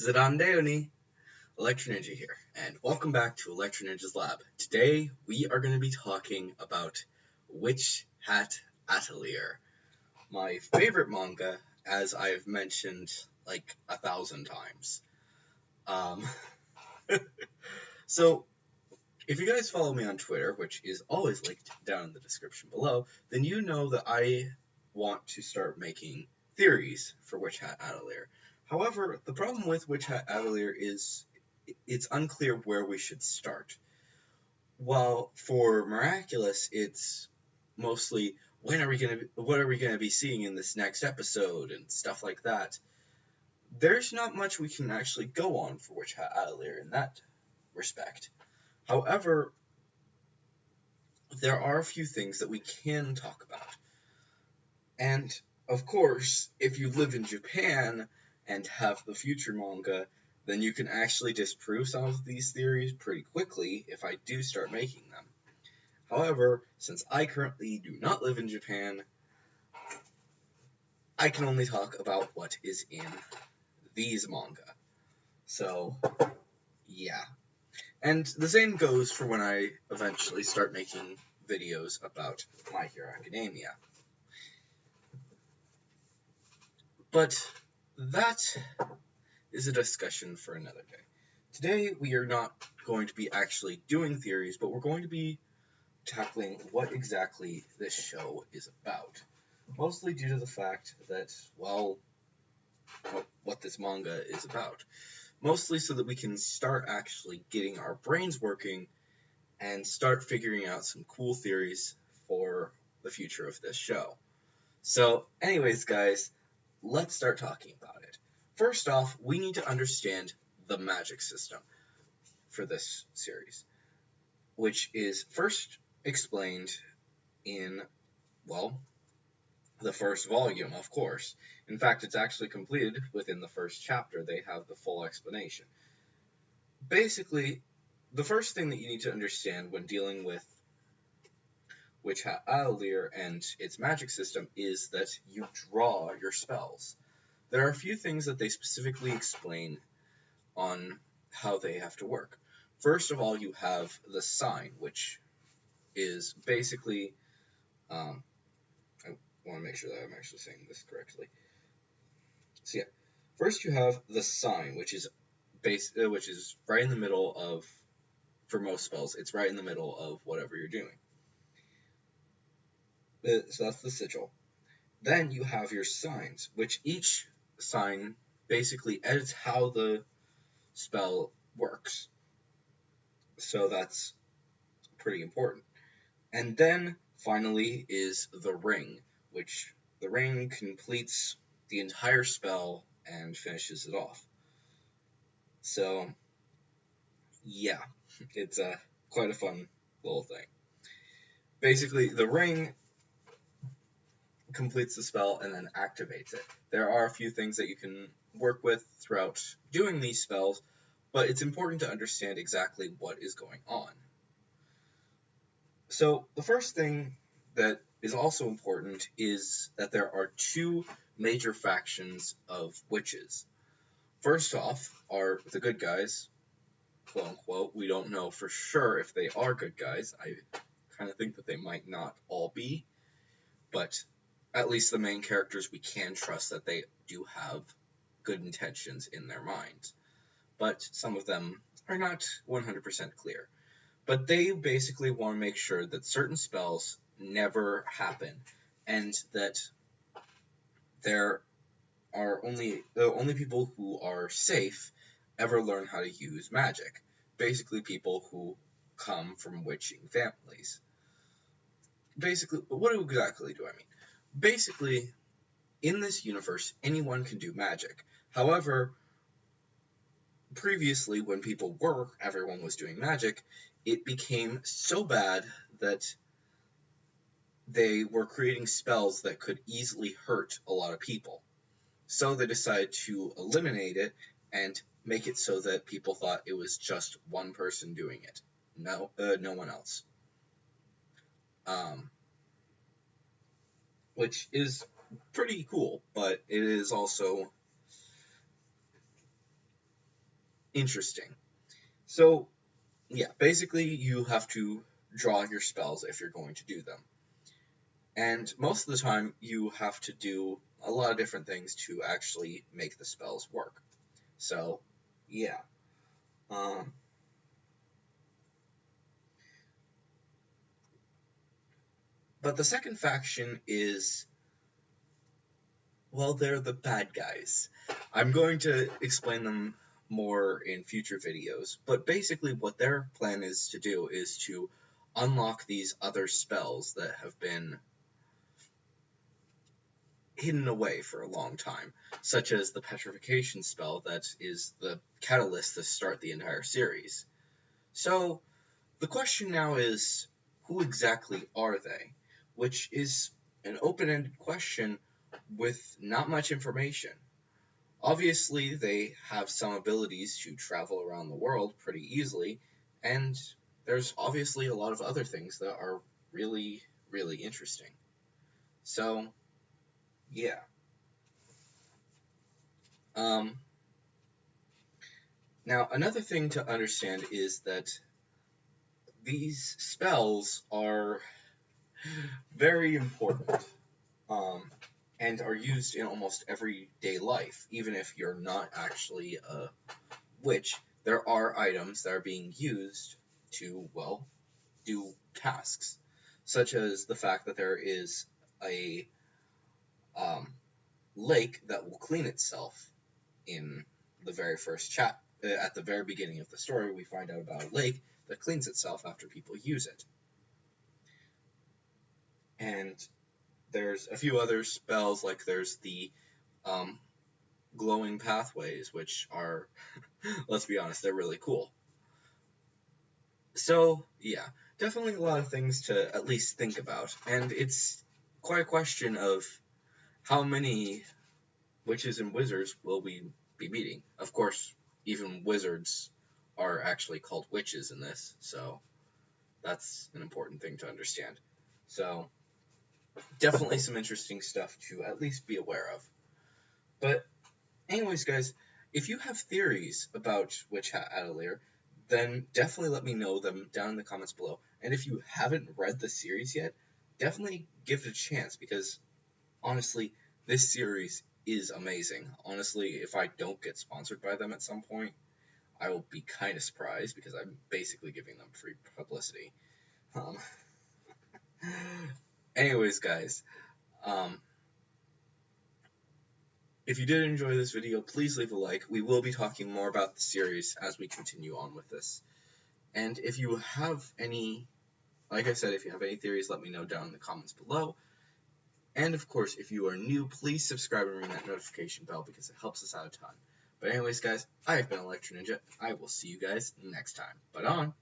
Zidandeoni, Electro Ninja here, and welcome back to Electro Ninja's Lab. Today, we are going to be talking about Witch Hat Atelier, my favorite manga, as I've mentioned like 1,000 times. Um, so, if you guys follow me on Twitter, which is always linked down in the description below, then you know that I want to start making theories for Witch Hat Atelier. However, the problem with Witch Hat Atelier is it's unclear where we should start. While for Miraculous, it's mostly what are we gonna be seeing in this next episode and stuff like that. There's not much we can actually go on for Witch Hat Atelier in that respect. However, there are a few things that we can talk about. And, of course, if you live in Japan and have the future manga, then you can actually disprove some of these theories pretty quickly if I do start making them. However, since I currently do not live in Japan, I can only talk about what is in these manga. So, yeah. And the same goes for when I eventually start making videos about My Hero Academia. But that is a discussion for another day. Today, we are not going to be actually doing theories, but we're going to be tackling what exactly this show is about. Mostly due to the fact that, well, what this manga is about. Mostly so that we can start actually getting our brains working and start figuring out some cool theories for the future of this show. So, anyways, guys, let's start talking about it. First off, we need to understand the magic system for this series, which is first explained in, well, the first volume, of course. In fact, it's actually completed within the first chapter. They have the full explanation. Basically, the first thing that you need to understand when dealing with Witch Hat Atelier and its magic system is that you draw your spells. There are a few things that they specifically explain on how they have to work. First of all, you have the sign, which is basically, I want to make sure that I'm actually saying this correctly. So yeah, first you have the sign, which is right in the middle of, for most spells, it's right in the middle of whatever you're doing. So that's the sigil. Then you have your signs, which each sign basically edits how the spell works. So that's pretty important. And then finally is the ring, which the ring completes the entire spell and finishes it off. So yeah, it's quite a fun little thing. Basically, the ring completes the spell and then activates it. There are a few things that you can work with throughout doing these spells, but it's important to understand exactly what is going on. So the first thing that is also important is that there are two major factions of witches. First off are the good guys, quote unquote. We don't know for sure if they are good guys. I kind of think that they might not all be, but at least the main characters, we can trust that they do have good intentions in their minds. But some of them are not 100% clear. But they basically want to make sure that certain spells never happen, and that there are the only people who are safe ever learn how to use magic. Basically, people who come from witching families. Basically, what exactly do I mean? Basically, in this universe, anyone can do magic. However, previously, when everyone was doing magic, it became so bad that they were creating spells that could easily hurt a lot of people. So they decided to eliminate it and make it so that people thought it was just one person doing it. No one else. Which is pretty cool, but it is also interesting. So, yeah, basically you have to draw your spells if you're going to do them. And most of the time, you have to do a lot of different things to actually make the spells work. So, yeah. Um, but the second faction is, well, they're the bad guys. I'm going to explain them more in future videos, but basically what their plan is to do is to unlock these other spells that have been hidden away for a long time, such as the petrification spell that is the catalyst to start the entire series. So, the question now is, who exactly are they? Which is an open-ended question with not much information. Obviously, they have some abilities to travel around the world pretty easily, and there's obviously a lot of other things that are really, really interesting. So, yeah. Um, Now, another thing to understand is that these spells are very important and are used in almost everyday life, even if you're not actually a witch. There are items that are being used to, well, do tasks, such as the fact that there is a um, lake that will clean itself in the very first chat. At the very beginning of the story, we find out about a lake that cleans itself after people use it. And there's a few other spells, like there's the um, glowing pathways, which are, let's be honest, they're really cool. So, yeah, definitely a lot of things to at least think about. And it's quite a question of how many witches and wizards will we be meeting. Of course, even wizards are actually called witches in this, so that's an important thing to understand. So, definitely some interesting stuff to at least be aware of. But, anyways, guys, if you have theories about Witch Hat Atelier, then definitely let me know them down in the comments below. And if you haven't read the series yet, definitely give it a chance, because honestly, this series is amazing. Honestly, if I don't get sponsored by them at some point, I will be kind of surprised, because I'm basically giving them free publicity. Um, anyways, guys, if you did enjoy this video, please leave a like. We will be talking more about the series as we continue on with this. And if you have any, like I said, if you have any theories, let me know down in the comments below. And of course, if you are new, please subscribe and ring that notification bell, because it helps us out a ton. But anyways, guys, I have been Electro Ninja. I will see you guys next time. But on.